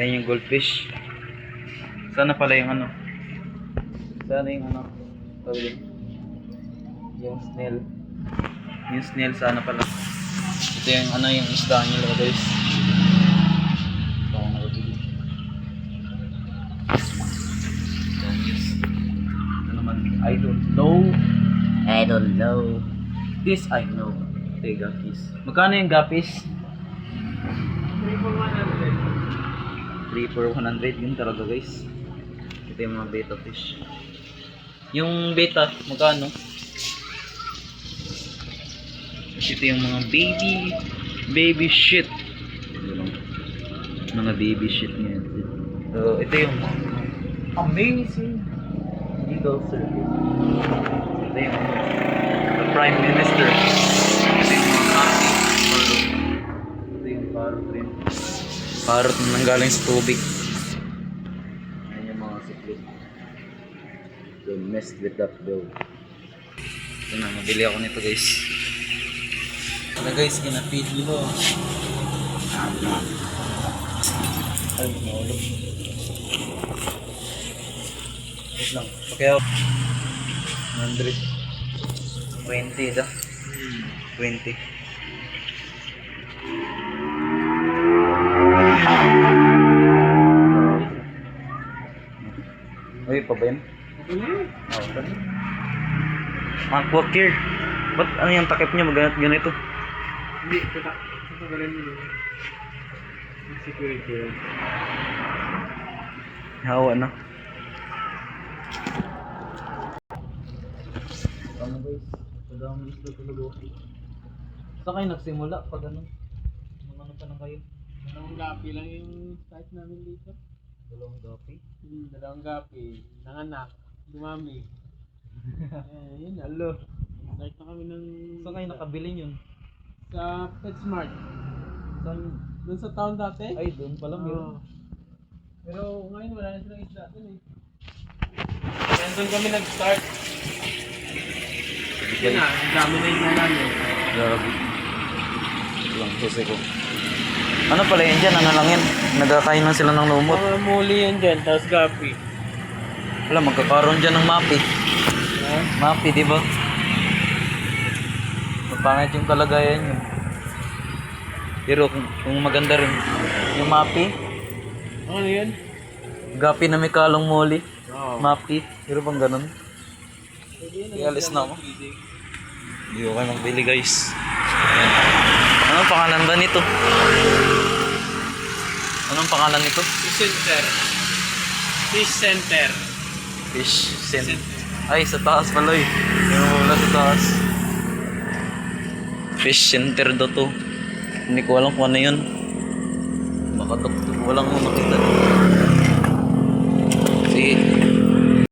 Ayan yung goldfish. Sana pala yung ano. Sana yung ano. Tawag yung snail. Yung snail sana pala. Ito yung ano yung isda nila guys. Ito ang nakabili. Ano naman? I don't know. I don't know. This I know. Ito yung gapis. Magkano yung gapis? 3 for 100. Yun talaga guys. Ito yung mga betta fish. Yung betta, magkano? Ito yung mga baby shit. Mga baby shit ngayon. So, ito yung amazing eagle service. Ito yung the Prime Minister. Ito yung mga parrot. Ito yung parrot rin. Parrot na nanggaling sa tubig. Ayan yung mga siklit. Don't mess with that bill. Ito na, mabili ako nito guys. Ito guys, kinapid nito. Ay, maulog. Wait lang. Okay ako. 120 ito. 20. Uy, pa ba yan? Oo, pa rin. Mga kwakir. Ba't ano yung takip niya ganito? Hindi, patagalan nyo. Security yun. Hawa na. Ano guys? Padaming isla talaga. Saan kayo nagsimula pag ano? Ano pa na kayo? Dalawang gapi lang yung start namin dito. Dalawang gapi? Dalawang gapi. Nanganak. Dumami. Yun na. Alo. Start na kami ng... Saan kayo nakabili yun? Sa PetSmart. Saan yun? Doon sa town dati. Ay, doon pala meron. Pero ngayon wala na silang isda doon eh. Kaya doon kami nag-start. Yun na, ang dami na yung namin. Grabe. Lang, susi ko. Ano pala yun dyan? Ano lang yan? Nagkakain lang sila ng lumot. Mga muli yan dyan, tapos gapi. Wala, magkakaroon dyan ng mapi. Ha? Mapi, di ba? Mapangit yung kalagayan yun. Pero kung maganda rin. Yung mapi, Ano yan? gapi na may kalong moli. Oo. Mapi, pero bang ganun? Ialis na ako. Hindi ko kayo magbili guys. Ayan. Anong pangalan ba nito? Anong pangalan nito? Fish Center. Fish Center. Fish Center. Ay, sa taas pala eh. Yung wala sa taas. Fish Center daw to. Hindi ko alam kung ano yun. Makatok. Walang makita. Sige.